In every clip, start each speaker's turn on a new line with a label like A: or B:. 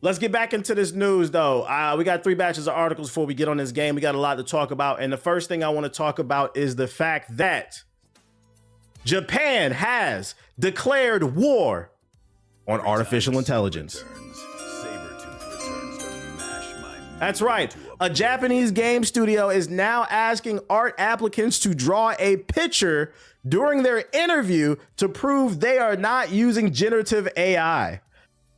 A: Let's get back into this news, though. We got 3 batches of articles before we get on this game. We got a lot to talk about. And the first thing I want to talk about is the fact that Japan has declared war on artificial intelligence. That's right. A Japanese game studio is now asking art applicants to draw a picture during their interview to prove they are not using generative AI.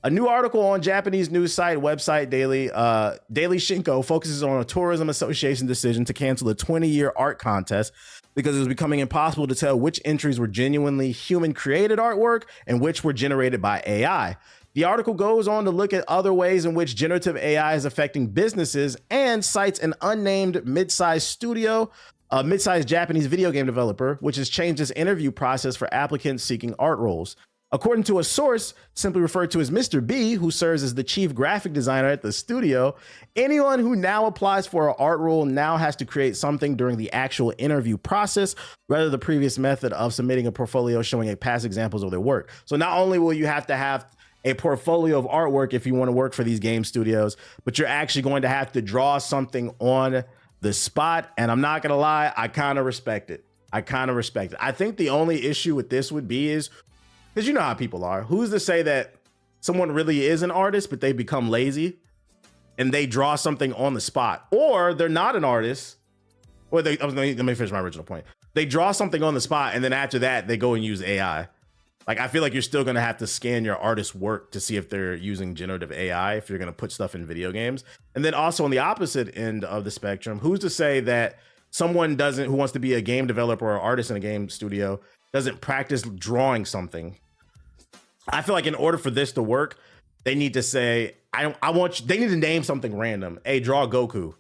A: A new article on Japanese news site website Daily Shinko focuses on a tourism association decision to cancel a 20-year art contest because it was becoming impossible to tell which entries were genuinely human-created artwork and which were generated by AI. The article goes on to look at other ways in which generative AI is affecting businesses and cites an unnamed mid-sized studio, a mid-sized Japanese video game developer, which has changed its interview process for applicants seeking art roles. According to a source, simply referred to as Mr. B, who serves as the chief graphic designer at the studio, anyone who now applies for an art role now has to create something during the actual interview process, rather than the previous method of submitting a portfolio showing a past examples of their work. So not only will you have to have a portfolio of artwork if you want to work for these game studios, but you're actually going to have to draw something on the spot. And I'm not going to lie, I kind of respect it. I think the only issue with this would be is, because you know how people are. Who's to say that someone really is an artist, but they become lazy and they draw something on the spot, or they're not an artist, or let me finish my original point. They draw something on the spot, and then after that, they go and use AI. Like, I feel like you're still going to have to scan your artist's work to see if they're using generative AI, if you're going to put stuff in video games. And then also on the opposite end of the spectrum, who's to say that someone who wants to be a game developer or artist in a game studio doesn't practice drawing something? I feel like in order for this to work, they need to say, they need to name something random. Hey, draw Goku.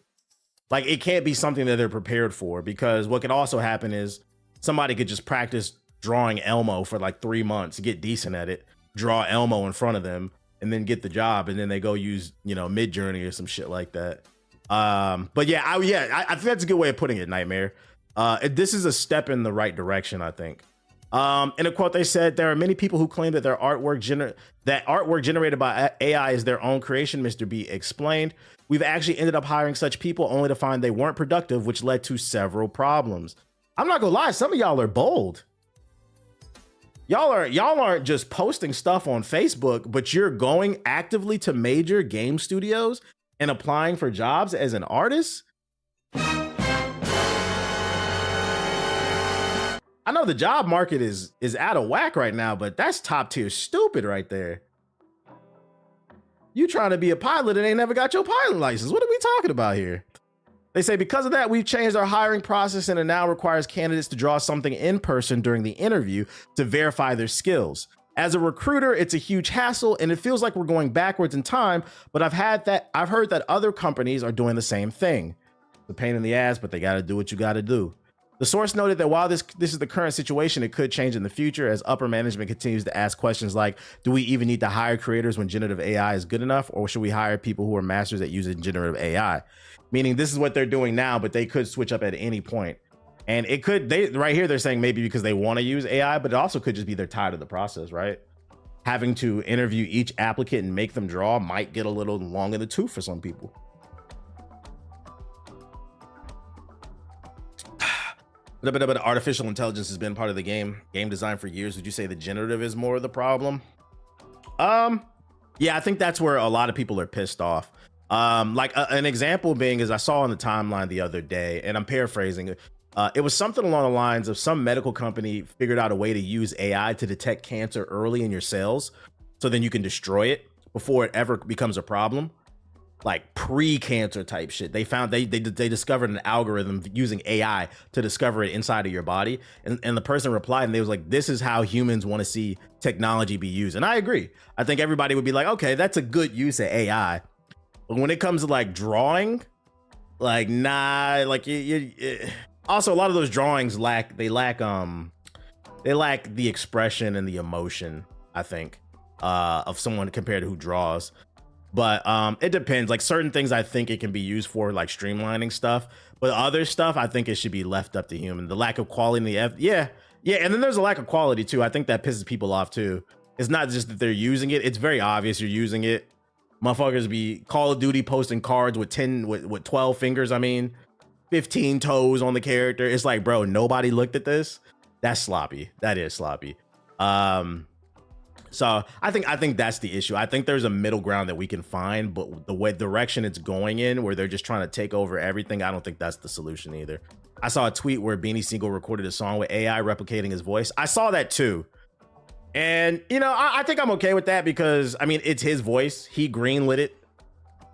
A: Like, it can't be something that they're prepared for, because what could also happen is somebody could just practice drawing Elmo for like 3 months, get decent at it, draw Elmo in front of them, and then get the job. And then they go use, Midjourney or some shit like that. But yeah, I think that's a good way of putting it, Nightmare. This is a step in the right direction, I think. In a quote, they said, there are many people who claim that their artwork generated by AI is their own creation, Mr. B explained. We've actually ended up hiring such people only to find they weren't productive, which led to several problems. I'm not gonna lie, some of y'all are bold. Y'all aren't just posting stuff on Facebook, but you're going actively to major game studios and applying for jobs as an artist. I know the job market is out of whack right now, but that's top tier stupid right there. You trying to be a pilot and ain't never got your pilot license. What are we talking about here? They say because of that, we've changed our hiring process, and it now requires candidates to draw something in person during the interview to verify their skills. As a recruiter, it's a huge hassle, and it feels like we're going backwards in time, but I've heard that other companies are doing the same thing. It's a pain in the ass, but they got to do what you got to do. The source noted that while this is the current situation, it could change in the future as upper management continues to ask questions like, do we even need to hire creators when generative AI is good enough, or should we hire people who are masters at using generative AI? Meaning this is what they're doing now, but they could switch up at any point. And it could, right here, they're saying maybe because they want to use AI, but it also could just be they're tired of the process, right? Having to interview each applicant and make them draw might get a little long in the tooth for some people. But artificial intelligence has been part of the game design for years. Would you say the generative is more of the problem? Yeah, I think that's where a lot of people are pissed off. An example being is I saw on the timeline the other day, and I'm paraphrasing it. It was something along the lines of some medical company figured out a way to use AI to detect cancer early in your cells, so then you can destroy it before it ever becomes a problem. Like pre-cancer type shit. They found they discovered an algorithm using AI to discover it inside of your body. And the person replied and they was like, this is how humans want to see technology be used. And I agree. I think everybody would be like, okay, that's a good use of AI. But when it comes to like drawing, like, nah, like also a lot of those drawings lack the expression and the emotion, I think, of someone compared to who draws. But it depends. Like certain things I think it can be used for, like streamlining stuff, but other stuff I think it should be left up to human. The lack of quality in the yeah, and then there's a lack of quality too. I think that pisses people off too. It's not just that they're using it, it's very obvious you're using it, Motherfuckers be Call of Duty posting cards with 12 fingers. I mean, 15 toes on the character. It's like, bro, nobody looked at this. That's sloppy. That is sloppy. So I think that's the issue. I think there's a middle ground that we can find, but the way direction it's going in, where they're just trying to take over everything, I don't think that's the solution either. I saw a tweet where Beanie Siegel recorded a song with AI replicating his voice. I saw that too. And, you know, I think I'm okay with that because, I mean, it's his voice. He greenlit it.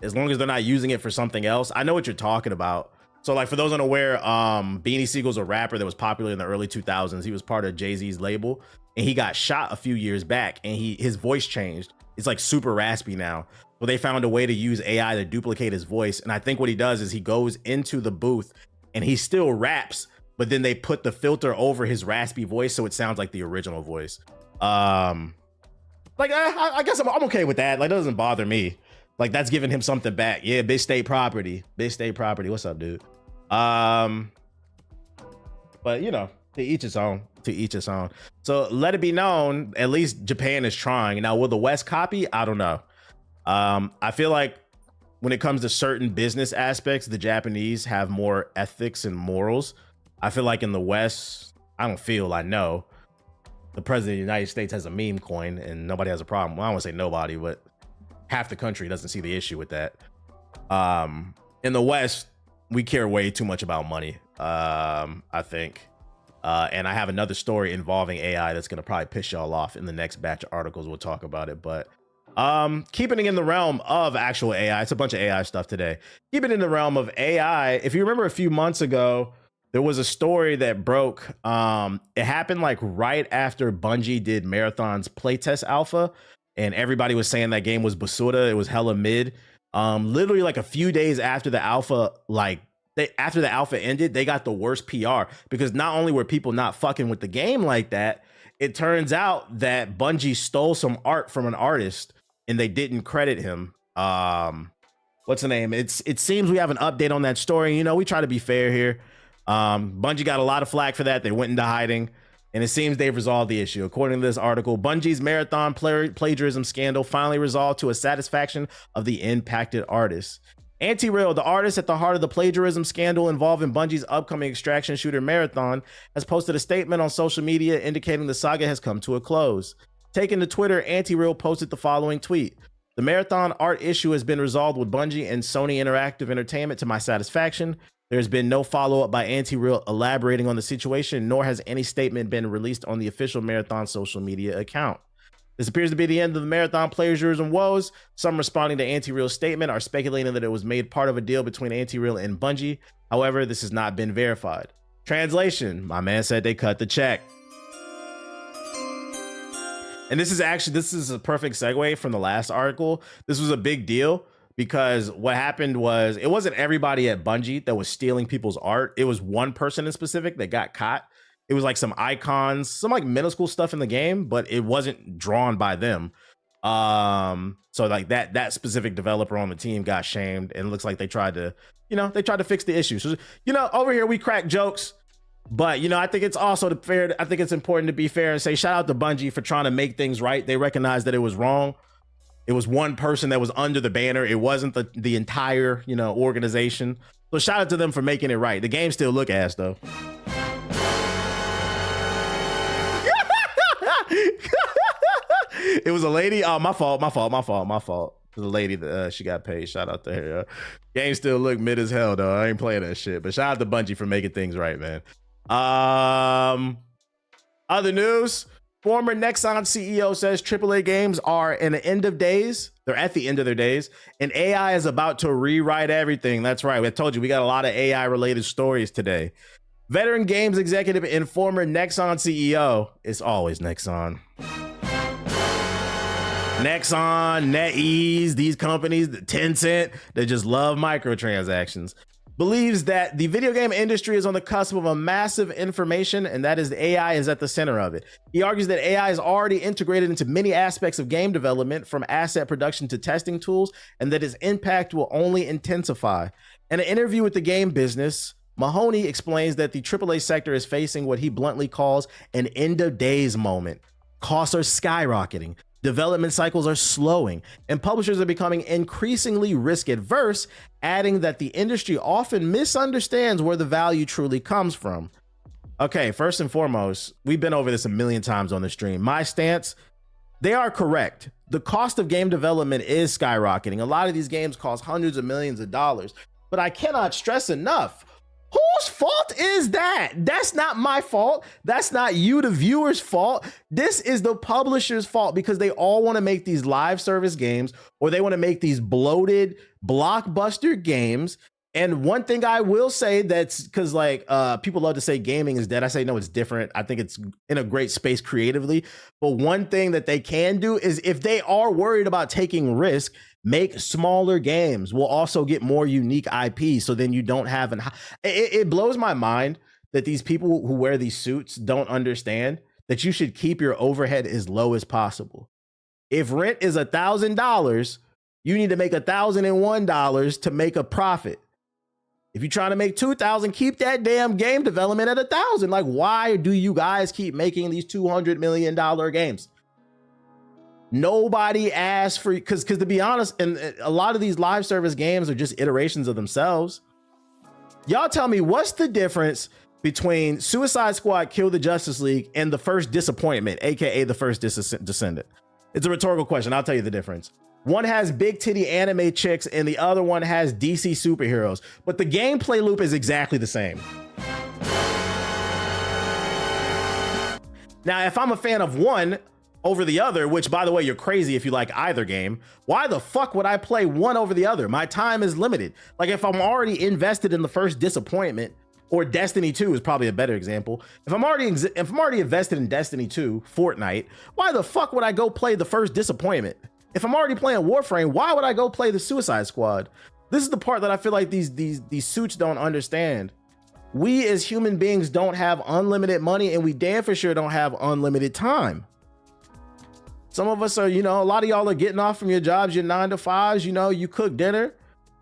A: As long as they're not using it for something else. I know what you're talking about. So, like, for those unaware, Beanie Siegel's a rapper that was popular in the early 2000s. He was part of Jay-Z's label, and he got shot a few years back, and his voice changed. It's like super raspy now. Well, they found a way to use AI to duplicate his voice. And I think what he does is he goes into the booth and he still raps, but then they put the filter over his raspy voice so it sounds like the original voice. I guess I'm okay with that. Like, that doesn't bother me. Like, that's giving him something back. Yeah, big state property. Big state property. What's up, dude? But you know, to each its own. To each its own. So let it be known, at least Japan is trying. Now, will the West copy? I don't know. I feel like when it comes to certain business aspects, the Japanese have more ethics and morals. I feel like in the West, I know the president of the United States has a meme coin and nobody has a problem. Well, I don't want to say nobody, but half the country doesn't see the issue with that. In the West, we care way too much about money, I think. And I have another story involving AI that's going to probably piss y'all off in the next batch of articles. We'll talk about it. But keeping it in the realm of actual AI, it's a bunch of AI stuff today. Keeping it in the realm of AI, if you remember a few months ago, there was a story that broke. It happened like right after Bungie did Marathon's playtest alpha, and everybody was saying that game was basura. It was hella mid. Literally like a few days after the alpha, after the alpha ended, they got the worst PR because not only were people not fucking with the game like that, it turns out that Bungie stole some art from an artist and they didn't credit him. What's the name? It seems we have an update on that story. You know, we try to be fair here. Bungie got a lot of flack for that. They went into hiding, and it seems they've resolved the issue. According to this article, Bungie's Marathon plagiarism scandal finally resolved to a satisfaction of the impacted artists. Anti-Real, the artist at the heart of the plagiarism scandal involving Bungie's upcoming extraction shooter Marathon, has posted a statement on social media indicating the saga has come to a close. Taken to Twitter, Anti-Real posted the following tweet. The Marathon art issue has been resolved with Bungie and Sony Interactive Entertainment to my satisfaction. There has been no follow-up by Anti-Real elaborating on the situation, nor has any statement been released on the official Marathon social media account. This appears to be the end of the Marathon plagiarism woes. Some responding to Anti-Real's statement are speculating that it was made part of a deal between Anti-Real and Bungie. However, this has not been verified. Translation, my man said they cut the check. And this is a perfect segue from the last article. This was a big deal because what happened was it wasn't everybody at Bungie that was stealing people's art. It was one person in specific that got caught. It was like some icons, some like middle school stuff in the game, but it wasn't drawn by them. So like that specific developer on the team got shamed, and it looks like they tried to fix the issue. So, over here we crack jokes, but I think it's also fair. I think it's important to be fair and say shout out to Bungie for trying to make things right. They recognized that it was wrong. It was one person that was under the banner. It wasn't the entire, organization. So shout out to them for making it right. The game still look ass though. It was a lady. Oh, my fault. The lady that she got paid. Shout out to her. Game still look mid as hell though. I ain't playing that shit. But shout out to Bungie for making things right, man. Other news. Former Nexon CEO says AAA games are in the end of days. They're at the end of their days, and AI is about to rewrite everything. That's right. I told you we got a lot of AI related stories today. Veteran games executive and former Nexon CEO. It's always Nexon. Nexon, NetEase, these companies, Tencent, they just love microtransactions. Believes that the video game industry is on the cusp of a massive information, and that is the AI is at the center of it. He argues that AI is already integrated into many aspects of game development, from asset production to testing tools, and that its impact will only intensify. In an interview with the game business, Mahoney explains that the AAA sector is facing what he bluntly calls an end of days moment. Costs are skyrocketing. Development cycles are slowing, and publishers are becoming increasingly risk adverse, adding that the industry often misunderstands where the value truly comes from. Okay, first and foremost, we've been over this a million times on the stream. My stance, they are correct. The cost of game development is skyrocketing. A lot of these games cost hundreds of millions of dollars, but I cannot stress enough, whose fault is that? That's not my fault. That's not you, the viewer's fault. This is the publisher's fault, because they all want to make these live service games, or they want to make these bloated blockbuster games. And one thing I will say, that's because like people love to say gaming is dead. I say, no, it's different. I think it's in a great space creatively. But one thing that they can do is, if they are worried about taking risk, make smaller games. We'll also get more unique IP. So then you don't have it blows my mind that these people who wear these suits don't understand that you should keep your overhead as low as possible. If rent is $1,000, you need to make $1,001 to make a profit. If you're trying to make 2,000, keep that damn game development at 1,000. Like, why do you guys keep making these $200 million games? Nobody asked for, because to be honest, and a lot of these live service games are just iterations of themselves. Y'all tell me, what's the difference between Suicide Squad Kill the Justice League and The First Disappointment, aka The First Descendant? It's a rhetorical question. I'll tell you the difference. One has big titty anime chicks and the other one has DC superheroes, but the gameplay loop is exactly the same. Now, if I'm a fan of one over the other, which by the way, you're crazy if you like either game, why the fuck would I play one over the other? My time is limited. Like, if I'm already invested in The First Disappointment, or Destiny 2 is probably a better example. If I'm already invested in Destiny 2, Fortnite, why the fuck would I go play The First Disappointment? If I'm already playing Warframe, why would I go play the Suicide Squad? This is the part that I feel like these suits don't understand. We as human beings don't have unlimited money, and we damn for sure don't have unlimited time. Some of us are, a lot of y'all are getting off from your jobs, your 9 to 5s, you cook dinner,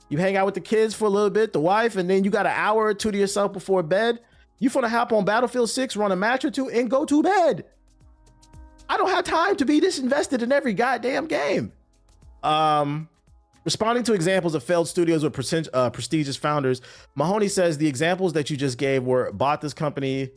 A: you hang out with the kids for a little bit, the wife, and then you got an hour or two to yourself before bed. You finna hop on Battlefield 6, run a match or two, and go to bed. I don't have time to be this invested in every goddamn game. Responding to examples of failed studios with prestigious founders, Mahoney says the examples that you just gave were we bought this company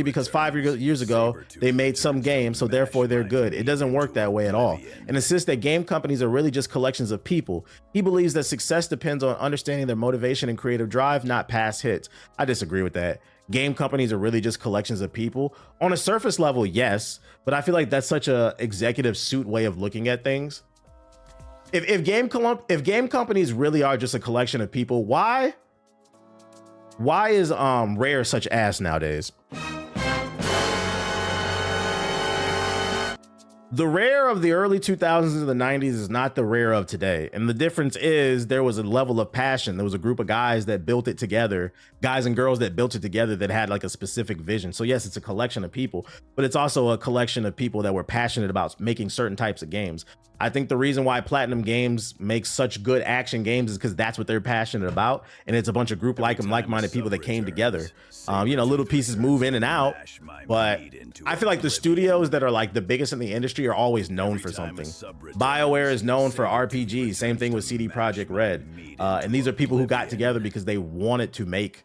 A: because 5 years ago they made some game, so therefore they're good. It doesn't work that way at all. And insists that game companies are really just collections of people. He believes that success depends on understanding their motivation and creative drive, not past hits. I disagree with that. Game companies are really just collections of people. On a surface level, yes, but I feel like that's such a executive suit way of looking at things. If game companies really are just a collection of people, why is Rare such ass nowadays? The Rare of the early 2000s and the 90s is not the Rare of today. And the difference is there was a level of passion. There was a group of guys that built it together, guys and girls that built it together that had like a specific vision. So yes, it's a collection of people, but it's also a collection of people that were passionate about making certain types of games. I think the reason why Platinum Games makes such good action games is because that's what they're passionate about. And it's a bunch of like-minded people that came together. Little pieces move in and out, but I feel like the studios that are like the biggest in the industry are always known for something. BioWare is known for RPGs. Same thing with CD Projekt Red. And these are people who got together because they wanted to make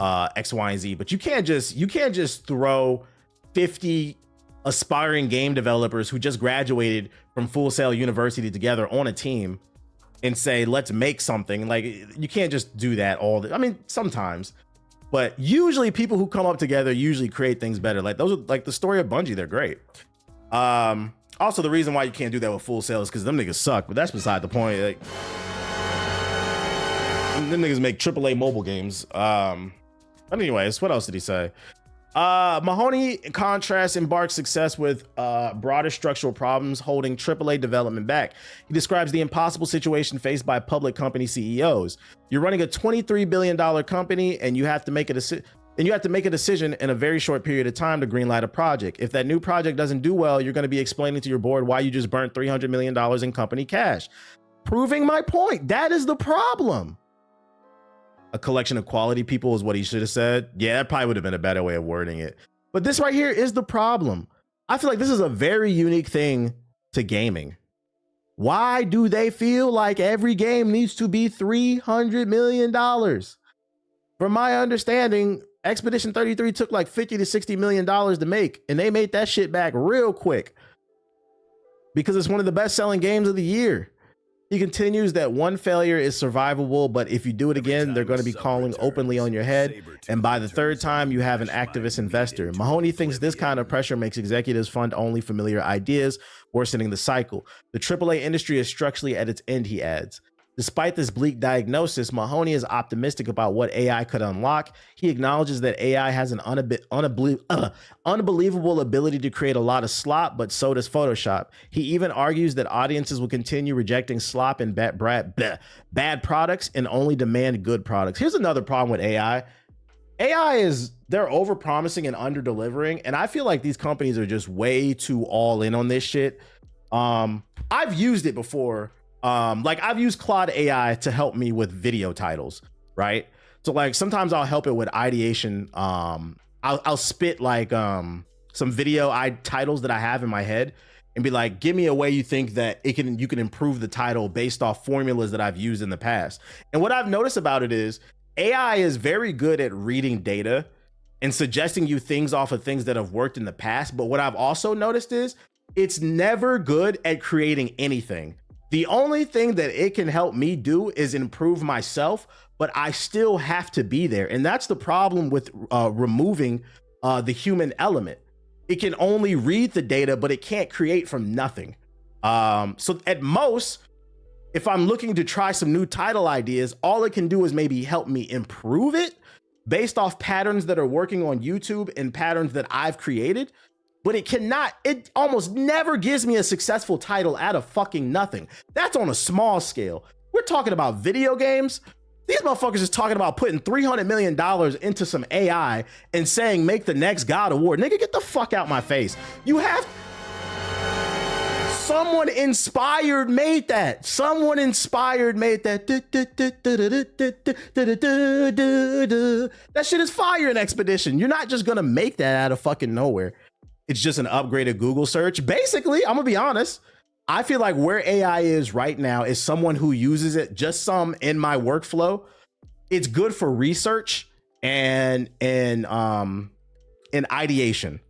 A: X, Y, and Z. But you can't just throw 50 aspiring game developers who just graduated from Full Sail University together on a team and say, let's make something. Like, you can't just do that sometimes, but usually people who come up together usually create things better. Like those are like the story of Bungie. They're great. Also, the reason why you can't do that with Full Sail is because them niggas suck, but that's beside the point. Like, them niggas make AAA mobile games. But anyways, what else did he say? Mahoney, in contrast, embarks success with broader structural problems holding AAA development back. He describes the impossible situation faced by public company CEOs. You're running a $23 billion company, and you have to make a decision in a very short period of time to greenlight a project. If that new project doesn't do well, you're going to be explaining to your board why you just burnt $300 million in company cash. Proving my point. That is the problem. A collection of quality people is what he should have said. Yeah, that probably would have been a better way of wording it. But this right here is the problem. I feel like this is a very unique thing to gaming. Why do they feel like every game needs to be $300 million? From my understanding, Expedition 33 took like $50 to $60 million to make, and they made that shit back real quick because it's one of the best selling games of the year. He continues that one failure is survivable, but if you do it again, they're going to be calling openly on your head. And by the third time, you have an activist investor. Mahoney thinks this kind of pressure makes executives fund only familiar ideas, worsening the cycle. The AAA industry is structurally at its end, he adds. Despite this bleak diagnosis, Mahoney is optimistic about what AI could unlock. He acknowledges that AI has an unbelievable ability to create a lot of slop, but so does Photoshop. He even argues that audiences will continue rejecting slop and bad products and only demand good products. Here's another problem with AI. AI is, they're over-promising and under-delivering, and I feel like these companies are just way too all in on this shit. I've used it before. Like I've used Claude AI to help me with video titles, right? So like sometimes I'll help it with ideation. I'll spit like some video titles that I have in my head and be like, give me a way you think that you can improve the title based off formulas that I've used in the past. And what I've noticed about it is AI is very good at reading data and suggesting you things off of things that have worked in the past. But what I've also noticed is it's never good at creating anything. The only thing that it can help me do is improve myself, but I still have to be there. And that's the problem with removing the human element. It can only read the data, but it can't create from nothing. So at most, if I'm looking to try some new title ideas, all it can do is maybe help me improve it based off patterns that are working on YouTube and patterns that I've created. But it almost never gives me a successful title out of fucking nothing. That's on a small scale. We're talking about video games. These motherfuckers is talking about putting $300 million into some AI and saying, make the next God of War. Nigga, get the fuck out my face. Someone inspired made that. Someone inspired made that. That shit is fire in Expedition. You're not just gonna make that out of fucking nowhere. It's just an upgraded Google search. Basically, I'm gonna be honest. I feel like where AI is right now is someone who uses it just some in my workflow. It's good for research and ideation.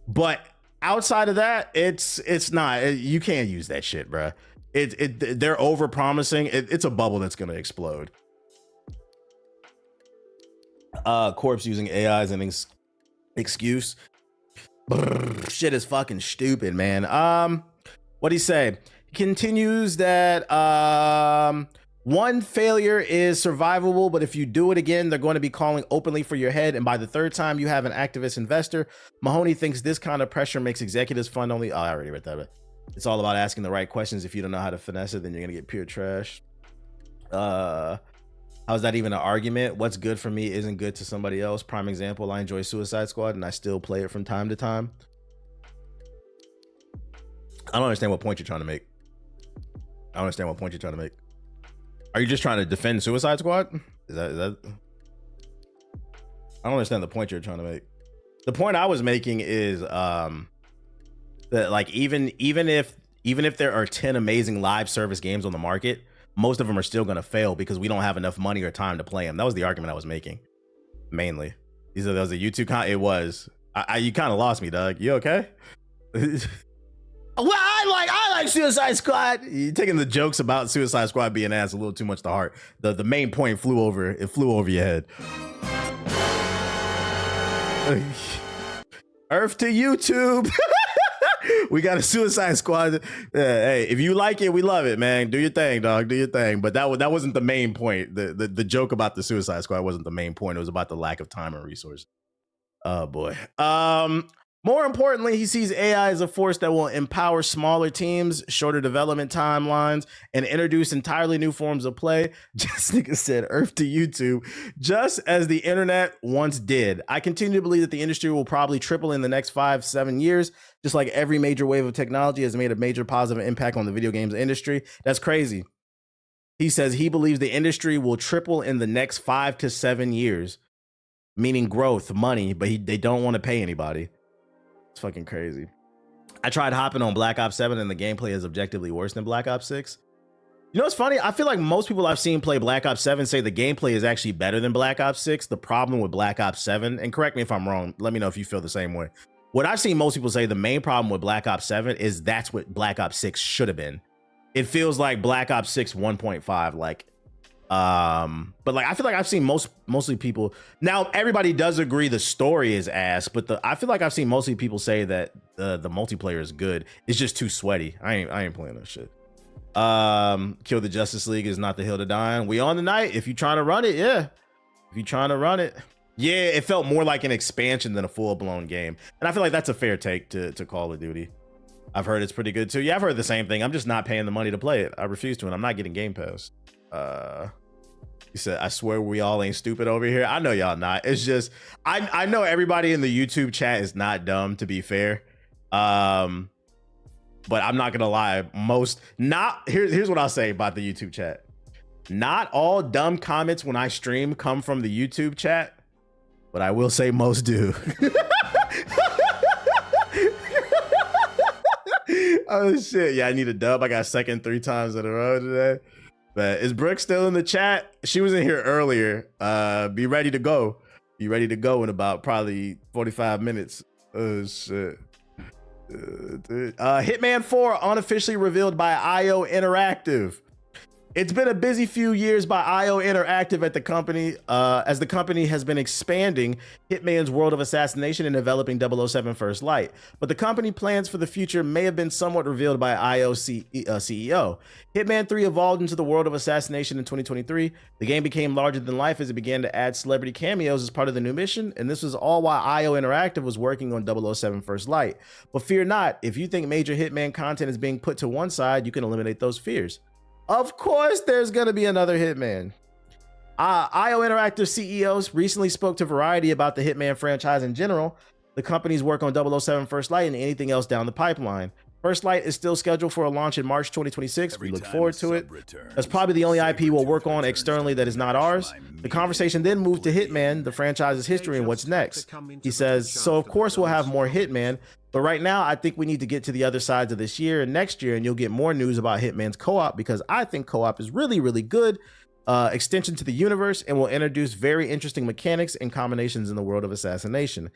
A: But outside of that, it's not. You can't use that shit, bro. They're over promising. It's a bubble that's gonna explode. Corpse using AI as an excuse. Brr, shit is fucking stupid, man. What'd he say? He continues that one failure is survivable, but if you do it again, they're going to be calling openly for your head. And by the third time, you have an activist investor. Mahoney thinks this kind of pressure makes executives fund only. Oh, I already read that. But it's all about asking the right questions. If you don't know how to finesse it, then you're gonna get pure trash. How's that even an argument? What's good for me isn't good to somebody else. Prime example, I enjoy Suicide Squad and I still play it from time to time. I don't understand what point you're trying to make. I don't understand what point you're trying to make. Are you just trying to defend Suicide Squad? Is that? I don't understand the point you're trying to make. The point I was making is that like even if there are 10 amazing live service games on the market, most of them are still going to fail because we don't have enough money or time to play them. That was the argument I was making, mainly. That was a YouTube it was. You kind of lost me, Doug. You okay? Well, I like Suicide Squad. You're taking the jokes about Suicide Squad being ass a little too much to heart. The main point flew over your head. Earth to YouTube. We got a Suicide Squad. Hey, if you like it, we love it, man. Do your thing, dog. Do your thing. But that wasn't the main point. The joke about the Suicide Squad wasn't the main point. It was about the lack of time and resources. Oh boy. More importantly, he sees AI as a force that will empower smaller teams, shorter development timelines, and introduce entirely new forms of play. Just nigga said, Earth to YouTube, just as the internet once did. I continue to believe that the industry will probably triple in the next 5-7 years, just like every major wave of technology has made a major positive impact on the video games industry. That's crazy. He says he believes the industry will triple in the next 5 to 7 years, meaning growth, money, but they don't want to pay anybody. It's fucking crazy. I tried hopping on Black Ops 7 and the gameplay is objectively worse than Black Ops 6. You know what's funny? I feel like most people I've seen play Black Ops 7 say the gameplay is actually better than Black Ops 6. The problem with Black Ops 7, and correct me if I'm wrong, let me know if you feel the same way. What I've seen most people say, the main problem with Black Ops 7 is that's what Black Ops 6 should have been. It feels like Black Ops 6 1.5, like, but like I feel like I've seen mostly people. Now everybody does agree the story is ass, but I feel like I've seen mostly people say that the multiplayer is good. It's just too sweaty. I ain't playing that shit. Kill the Justice League is not the hill to die on. We on the night. If you trying to run it, yeah. If you trying to run it, yeah. It felt more like an expansion than a full blown game, and I feel like that's a fair take to Call of Duty. I've heard it's pretty good too. Yeah, I've heard the same thing. I'm just not paying the money to play it. I refuse to, and I'm not getting Game Pass. He said, I swear we all ain't stupid over here. I know y'all not. It's just I know everybody in the YouTube chat is not dumb, to be fair. But I'm not gonna lie, here's what I'll say about the YouTube chat. Not all dumb comments when I stream come from the YouTube chat, but I will say most do. Oh shit, yeah, I need a dub. I got second 3 times in a row today. But is Brooke still in the chat? She was in here earlier. Be ready to go. Be ready to go in about probably 45 minutes. Oh shit. Hitman 4 unofficially revealed by IO Interactive. It's been a busy few years by IO Interactive at the company, as the company has been expanding Hitman's world of assassination and developing 007 First Light. But the company plans for the future may have been somewhat revealed by IO CEO. Hitman 3 evolved into the world of assassination in 2023. The game became larger than life as it began to add celebrity cameos as part of the new mission, and this was all while IO Interactive was working on 007 First Light. But fear not, if you think major Hitman content is being put to one side, you can eliminate those fears. Of course, there's going to be another Hitman. IO Interactive CEOs recently spoke to Variety about the Hitman franchise in general, the company's work on 007 First Light, and anything else down the pipeline. First Light is still scheduled for a launch in March 2026. We look forward to it. That's probably the only IP we'll work on externally that is not ours. The conversation then moved to Hitman, the franchise's history, and what's next. He says, so of course we'll have more Hitman, but right now I think we need to get to the other sides of this year and next year, and you'll get more news about Hitman's co-op, because I think co-op is really, really good. Extension to the universe, and will introduce very interesting mechanics and combinations in the world of assassination.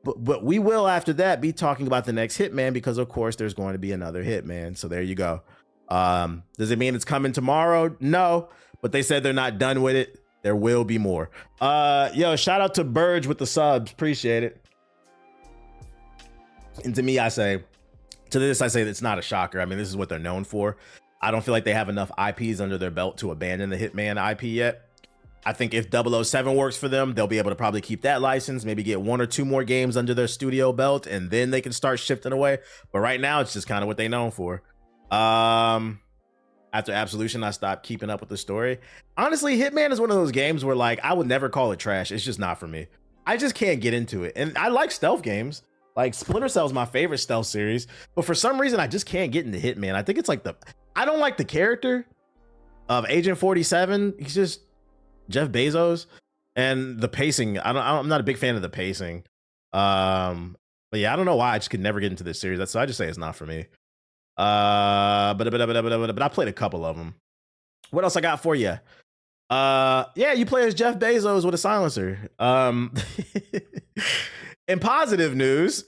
A: But we will, after that, be talking about the next Hitman, because of course there's going to be another Hitman. So there you go. Does it mean it's coming tomorrow? No, but they said they're not done with it. There will be more. Yo, shout out to Burge with the subs. Appreciate it. And to me, I say it's not a shocker. I mean, this is what they're known for. I don't feel like they have enough IPs under their belt to abandon the Hitman IP yet. I think if 007 works for them, they'll be able to probably keep that license, maybe get 1 or 2 more games under their studio belt, and then they can start shifting away. But right now, it's just kind of what they're known for. After Absolution, I stopped keeping up with the story. Honestly, Hitman is one of those games where, like, I would never call it trash. It's just not for me. I just can't get into it. And I like stealth games. Like, Splinter Cell is my favorite stealth series. But for some reason, I just can't get into Hitman. I think it's like I don't like the character of Agent 47. He's just Jeff Bezos, and the pacing. I'm not a big fan of the pacing. But yeah, I don't know why I just could never get into this series. So I just say it's not for me. But I played a couple of them. What else I got for you? Yeah, you play as Jeff Bezos with a silencer. In positive news,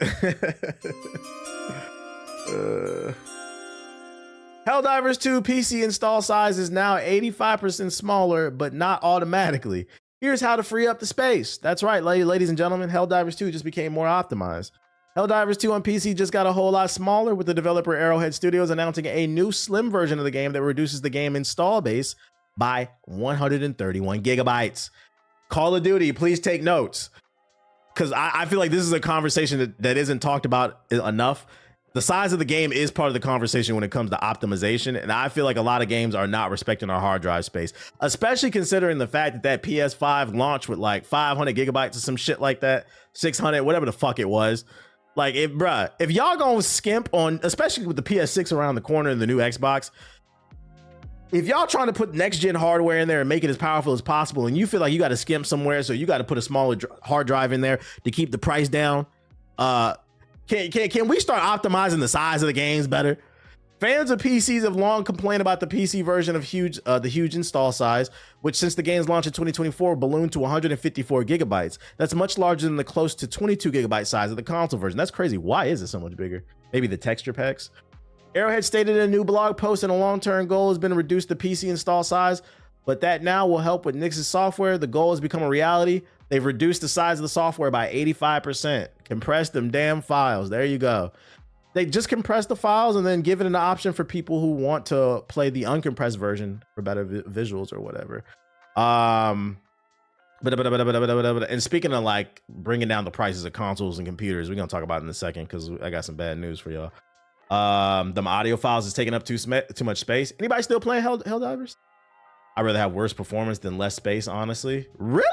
A: Helldivers 2 PC install size is now 85% smaller, but not automatically. Here's how to free up the space. That's right, ladies and gentlemen, Helldivers 2 just became more optimized. Helldivers 2 on PC just got a whole lot smaller, with the developer Arrowhead Studios announcing a new slim version of the game that reduces the game install base by 131 gigabytes. Call of Duty, please take notes, because I feel like this is a conversation that isn't talked about enough. The size of the game is part of the conversation when it comes to optimization, and I feel like a lot of games are not respecting our hard drive space, especially considering the fact that PS5 launched with like 500 gigabytes or some shit like that, 600, whatever the fuck it was. Like, if y'all gonna skimp on, especially with the PS6 around the corner and the new Xbox, if y'all trying to put next gen hardware in there and make it as powerful as possible, and you feel like you got to skimp somewhere, so you got to put a smaller hard drive in there to keep the price down, Can we start optimizing the size of the games better? Fans of PCs have long complained about the PC version of the huge install size, which since the game's launch in 2024 ballooned to 154 gigabytes. That's much larger than the close to 22 gigabyte size of the console version. That's crazy. Why is it so much bigger? Maybe the texture packs. Arrowhead stated in a new blog post and a long-term goal has been to reduce the PC install size, but that now will help with Nix's software. The goal has become a reality. They've reduced the size of the software by 85%. Compress them damn files. There you go. They just compress the files and then give it an option for people who want to play the uncompressed version for better visuals or whatever. And speaking of like bringing down the prices of consoles and computers, we're gonna talk about it in a second because I got some bad news for y'all. The audio files is taking up too much space. Anybody still playing Helldivers? I'd rather have worse performance than less space, honestly. Really?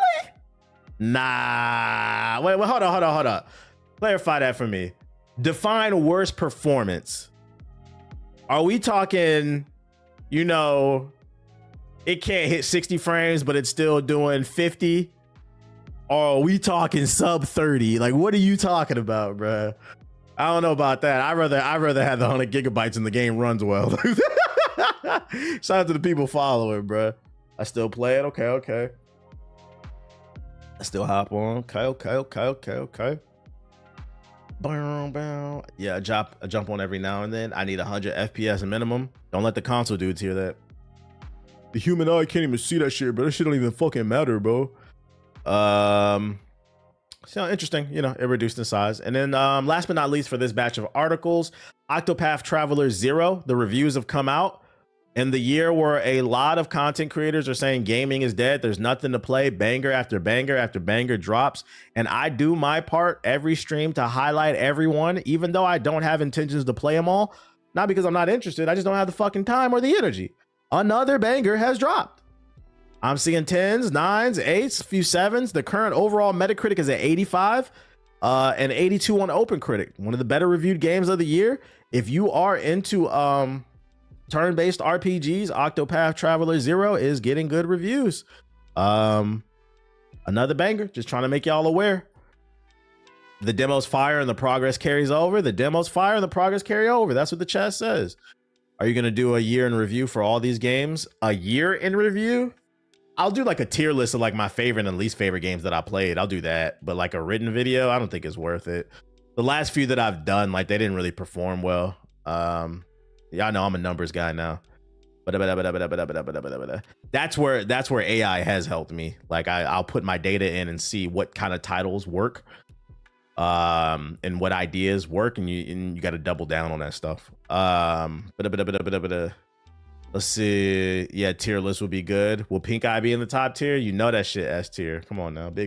A: Nah. Wait, hold on. Clarify that for me. Define worse performance. Are we talking, you know, it can't hit 60 frames, but it's still doing 50? Or are we talking sub 30? Like, what are you talking about, bro? I don't know about that. I'd rather have the 100 gigabytes and the game runs well. Shout out to the people following, bro. I still play it. Okay. I still hop on. Okay. Yeah, I jump on every now and then. I need 100 FPS minimum. Don't let the console dudes hear that. The human eye can't even see that shit, bro. That shit don't even fucking matter, bro. So interesting, you know, it reduced in size. And then last but not least for this batch of articles, Octopath Traveler 0, the reviews have come out. In the year where a lot of content creators are saying gaming is dead, there's nothing to play, banger after banger after banger drops. And I do my part every stream to highlight everyone, even though I don't have intentions to play them all. Not because I'm not interested, I just don't have the fucking time or the energy. Another banger has dropped. I'm seeing 10s, 9s, 8s, a few 7s. The current overall Metacritic is at 85 and 82 on OpenCritic. One of the better reviewed games of the year. If you are into turn-based RPGs, Octopath Traveler 0 is getting good reviews. Another banger, just trying to make y'all aware. The demo's fire and the progress carries over. The demo's fire and the progress carry over. That's what the chat says. Are you going to do a year in review for all these games? A year in review? I'll do like a tier list of like my favorite and least favorite games that I played. I'll do that. But like a written video, I don't think it's worth it. The last few that I've done, like they didn't really perform well. Y'all know I'm a numbers guy now. That's where AI has helped me. Like I'll put my data in and see what kind of titles work, and what ideas work, and you got to double down on that stuff. Let's see. Yeah, tier list would be good. Will Pink Eye be in the top tier? You know that shit S tier. Come on now, big.